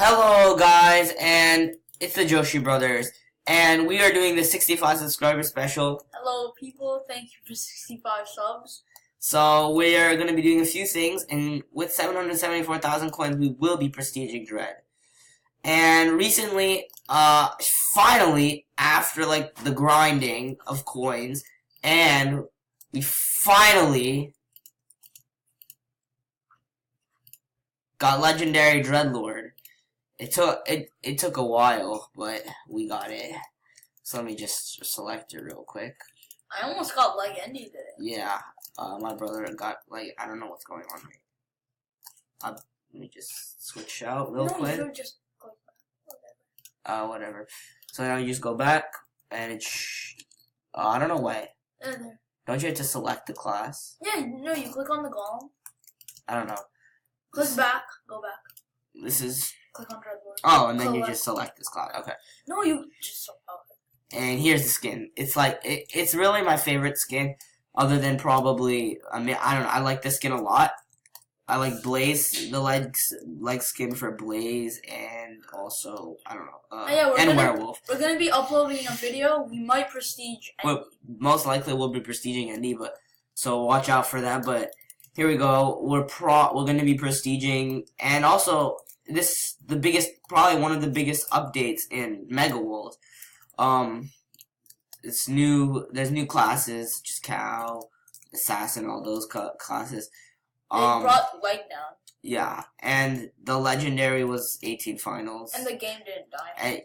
Hello guys, and it's the Joshi Brothers, and we are doing the 65 subscriber special. Hello people, thank you for 65 subs. So we are going to be doing a few things, and with 774,000 coins we will be prestiging Dread. And recently, finally, after like the grinding of coins, and we finally got Legendary Dreadlord. It took a while, but we got it. So let me just select it real quick. I almost got Legendy today. Yeah, my brother got I don't know what's going on here. Let me just switch out real quick. No, you just go back. Whatever. So now you just go back, and I don't know why. There. Don't you have to select the class? Yeah, no, you click on the golem. I don't know. Click back, go back. This is. Click on Dreadlord. Oh, and then you just select this class. Okay. No, you just. Okay. And here's the skin. It's like it's really my favorite skin, other than probably. I mean, I don't know. I like this skin a lot. I like Blaze, the leg skin for Blaze, and also I don't know. And Werewolf. We're gonna be uploading a video. We might prestige. Well, most likely we'll be prestiging Endy, but so watch out for that. But here we go. We're gonna be prestiging, and also probably one of the biggest updates in Mega World. It's new. There's new classes, just Cow, Assassin, all those classes. They brought Light down. Yeah, and the Legendary was 18 finals. And the game didn't die.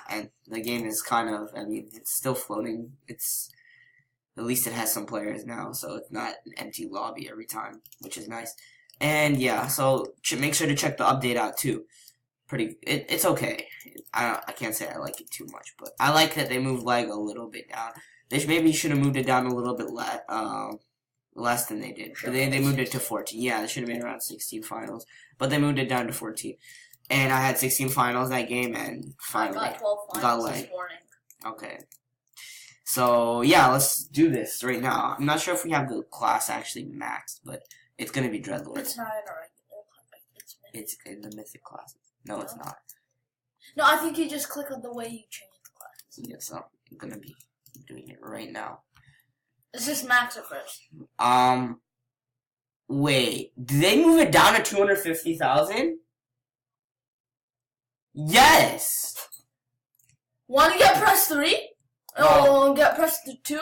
And the game is kind of. I mean, it's still floating. At least it has some players now, so it's not an empty lobby every time, which is nice. And yeah, so make sure to check the update out too. It's okay. I can't say I like it too much, but I like that they moved lag a little bit down. They maybe should have moved it down a little bit less than they did. Sure, they moved it to 14. Yeah, it should have been around 16 finals, but they moved it down to 14. And I had 16 finals that game, and finally I got 12 finals this morning. Okay. So yeah, let's do this right now. I'm not sure if we have the class actually maxed, but it's gonna be Dreadlord. It's not in our regular class. It's in the mythic classes. No, it's not. No, I think you just click on the way you change the classes. Yeah, so I'm gonna be doing it right now. Let's just max it first. Wait. Did they move it down to 250,000? Yes! Want to get press 3? Oh, get press 2?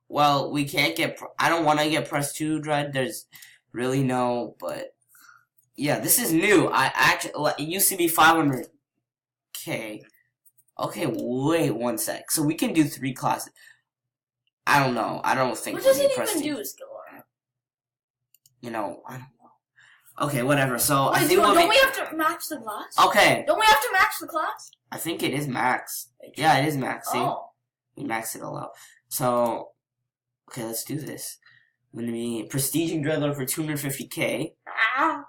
Well, we can't get. I don't want to get press 2, Dread. There's really no, but yeah, this is new. It used to be 500k. Okay, wait one sec. So we can do 3 classes. I don't know. I don't think. What does it even do, Skillor? You know, I don't know. Okay, whatever. So wait, I think don't we have to match the class? Okay. Don't we have to match the class? I think it is max. Yeah, it is max. See? Oh. We maxed it all out. So, okay, let's do this. I'm gonna be prestiging Dreadlord for 250k. Ah.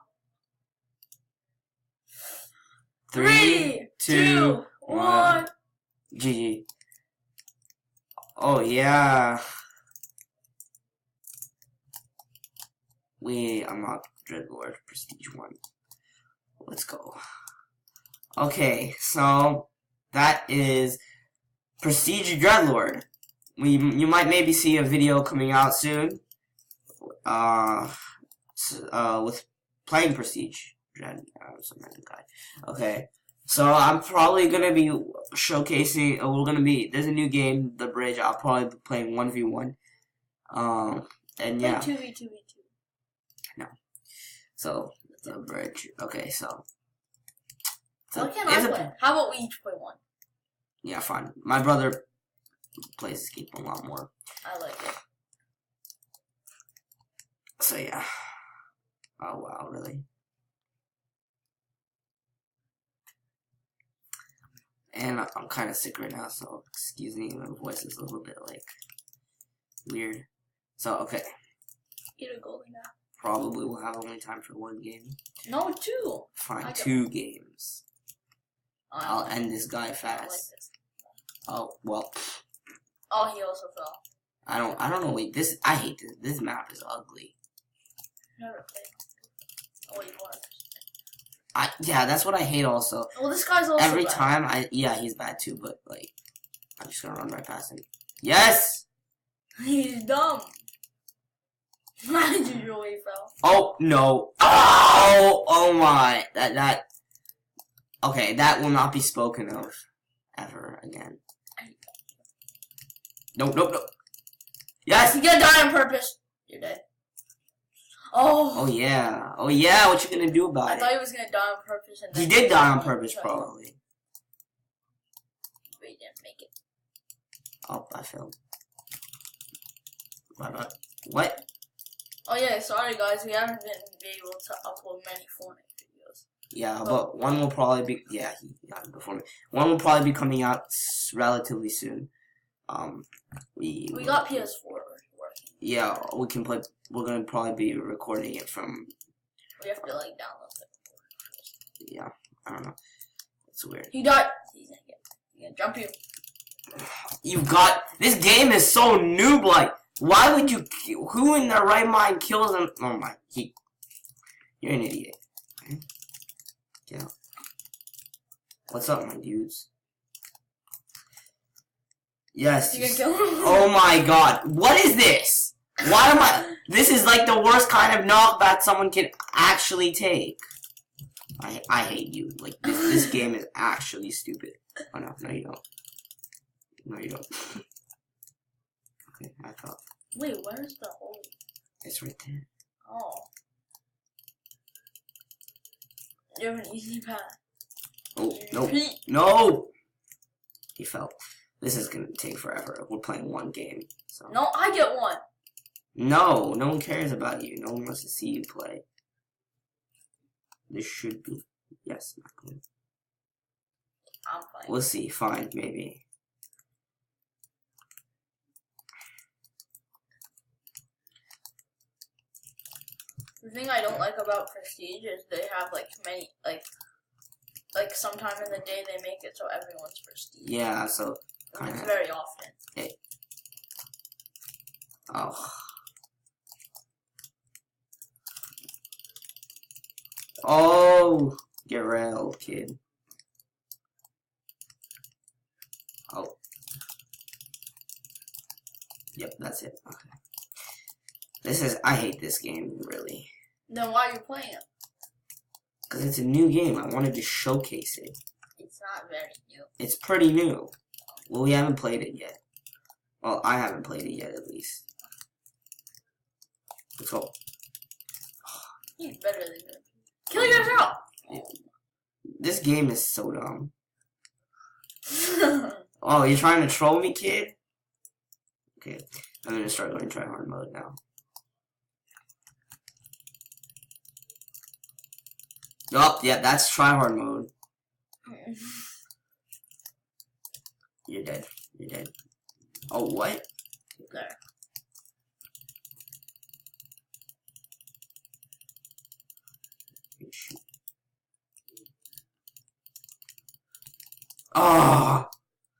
3, 2, 1. GG. Oh yeah. We unlocked Dreadlord Prestige 1. Let's go. Okay, so that is Prestige Dreadlord. You might maybe see a video coming out soon. With playing Prestige Dread. Okay. So I'm probably gonna be showcasing. There's a new game, The Bridge. I'll probably be playing 1v1. And yeah. 2v2v2. No. So The Bridge. Okay, so. What can I play? How about we each play one? Yeah, fine. My brother plays this game a lot more. I like it. So yeah. Oh wow, really? And I'm kind of sick right now, so excuse me, my voice is a little bit like weird. So okay. Get a golden now. Probably will have only time for 1 game. No, 2. Fine, 2 games. I'll end this guy fast. I like this. Oh well. Oh, he also fell. I don't know. Wait, I hate this. This map is ugly. Never played. Oh, wait, what? Yeah, that's what I hate also. Well, this guy's also Every bad. time yeah, he's bad too, but like, I'm just gonna run right past him. Yes! He's dumb. Why did you really fell? Oh, no. Oh my. That. Okay, that will not be spoken of ever again. Nope. Yes! You gotta die on purpose. You're dead. Oh. Oh yeah. What you gonna do about I it? thought he was gonna die on purpose. And He then did die on purpose, probably. But he didn't make it. Oh, I failed. What? Oh yeah, sorry guys, we haven't been able to upload many Fortnite videos. Yeah, but one will probably be. Yeah, he got it before me. One will probably be coming out relatively soon. We got PS4 working. Yeah, we can play. We're gonna probably be recording it from. We have to like download it. Yeah, I don't know. It's weird. He died. He's gonna jump you. You got this game is so noob-like. Why would you? Who in their right mind kills him? Oh my! You're an idiot. Yeah. What's up, my dudes? Yes. You gonna kill him? Oh my God! What is this? Why am I? This is like the worst kind of knockback someone can actually take. I hate you. Like this game is actually stupid. Oh no, you don't. No, you don't. Okay, I thought. Wait, where's the hole? It's right there. Oh. You have an easy path. Oh, no. No! He fell. This is gonna take forever. We're playing one game. So. No, I get one. No one cares about you. No one wants to see you play. This should be. Yes, not good. I'm playing. We'll see. Fine, maybe. The thing I don't like about Prestige is they have like many like sometime in the day they make it so everyone's Prestige. Yeah, so And it's very often. Hey. Oh. Oh, get railed, kid. Oh. Yep, that's it. Okay. I hate this game, really. Then why are you playing it? Because it's a new game. I wanted to showcase it. It's not very new. It's pretty new. Well, we haven't played it yet. Well, I haven't played it yet, at least. Let's go. He's better than you. Kill yourself! This game is so dumb. Oh, you're trying to troll me, kid? Okay, I'm gonna start going try hard mode now. Oh, yeah, that's try hard mode. You're dead. You're dead. Oh, what? There. Oh!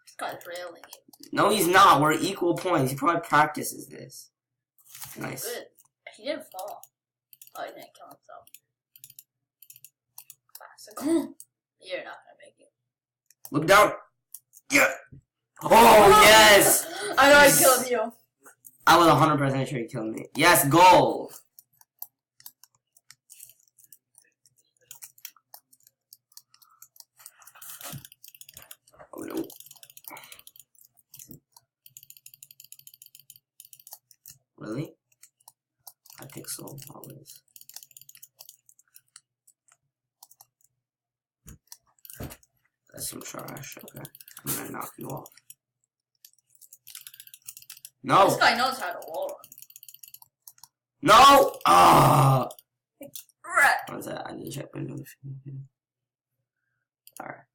This guy's railing you. No, he's not. We're equal points. He probably practices this. Nice. Good. He didn't fall. Oh, he didn't kill himself. Classical. You're not gonna make it. Look down. Yeah. Oh, yes! I know I killed you. I was 100% sure he killed me. Yes, goal! Oh, no. Really? I think so, always. That's some trash. Okay. I'm gonna knock you off. No! This guy knows how to wall run. No! Ah! Right. What's that? I need to check my notification. Alright.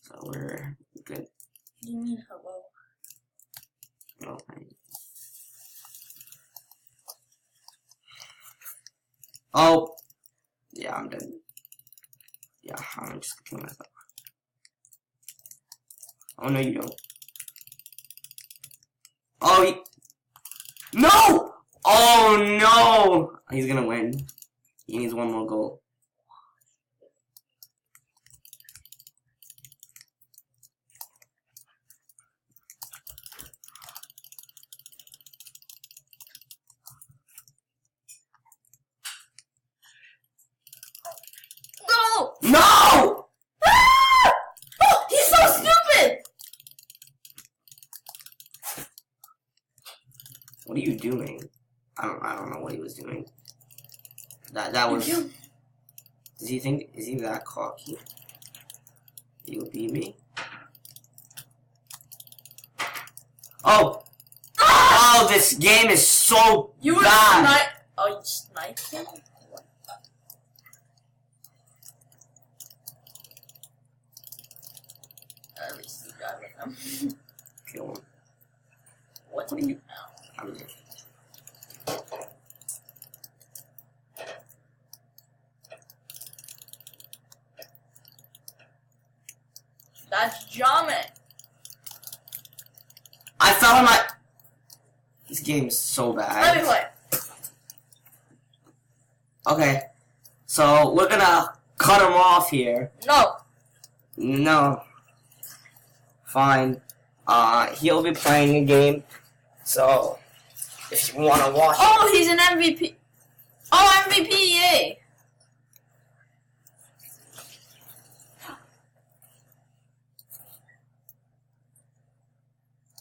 So we're good. What do you mean hello? Oh, oh! Yeah, I'm dead. Yeah, I'm just killing myself. Oh, no, you don't. Oh, no! Oh, no! He's gonna win. He needs one more goal. What are you doing? I don't know what he was doing. That was. Does he think? Is he that cocky? He would beat me. Oh! Oh, this game is so You were bad. Oh, you sniped him? At least you got with him. Kill him. What What are you? now? I'm dead. That's jamming. I fell on my. This game is so bad. Let me play. Okay, so we're gonna cut him off here. No. No. Fine. He'll be playing a game. So, if you wanna watch. Oh, he's an MVP. Oh, MVP, yay.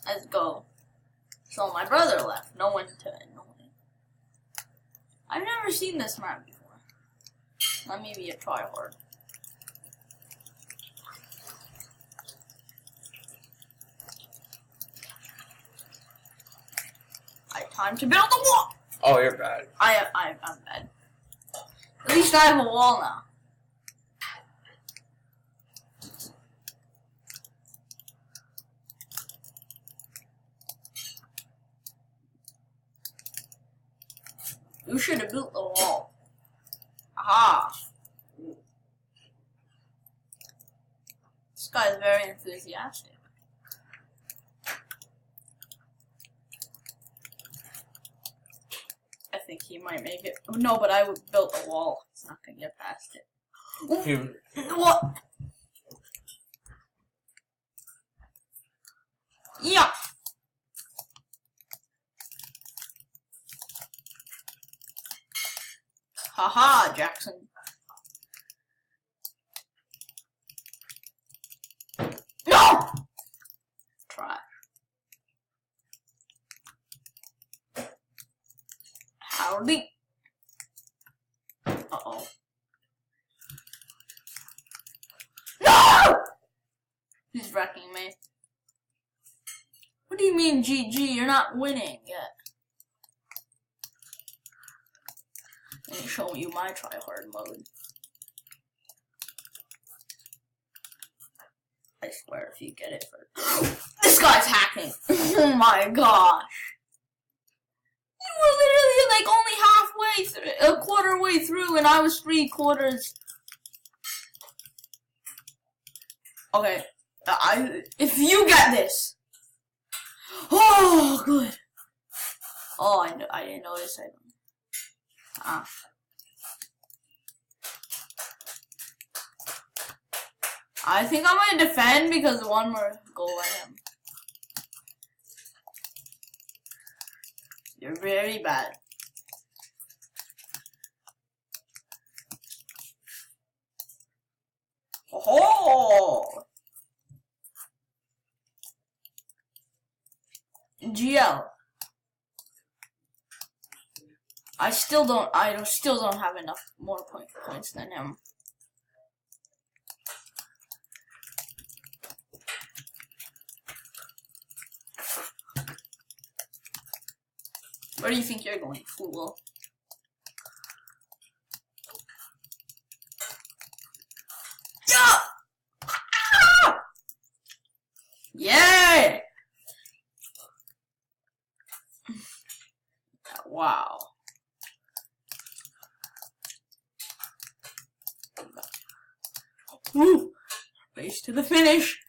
Let's go. So my brother left. No one to annoy. I've never seen this map before. Let me be a tryhard. Time to build a wall. Oh, you're bad. I'm bad. At least I have a wall now. You should have built the wall. Aha. This guy is very enthusiastic. I think he might make it. No, but I would build a wall. He's not gonna get past it. What? Yeah. Haha, Jackson. No! Try. Howdy. Uh-oh. No! He's wrecking me. What do you mean, GG? You're not winning yet. Let me show you my tryhard mode. I swear if you get it first. This guy's hacking! Oh my gosh! You were literally like only halfway through, a quarter way through, and I was 3/4. Okay, if you get this. Oh, good. Oh, I didn't notice it. I think I'm gonna defend because one more goal at him. You're very bad. Oh! GL. I still don't have enough more points than him. Where do you think you're going, fool? Yeah! Ah! Yeah! Wow. Woo! Race to the finish.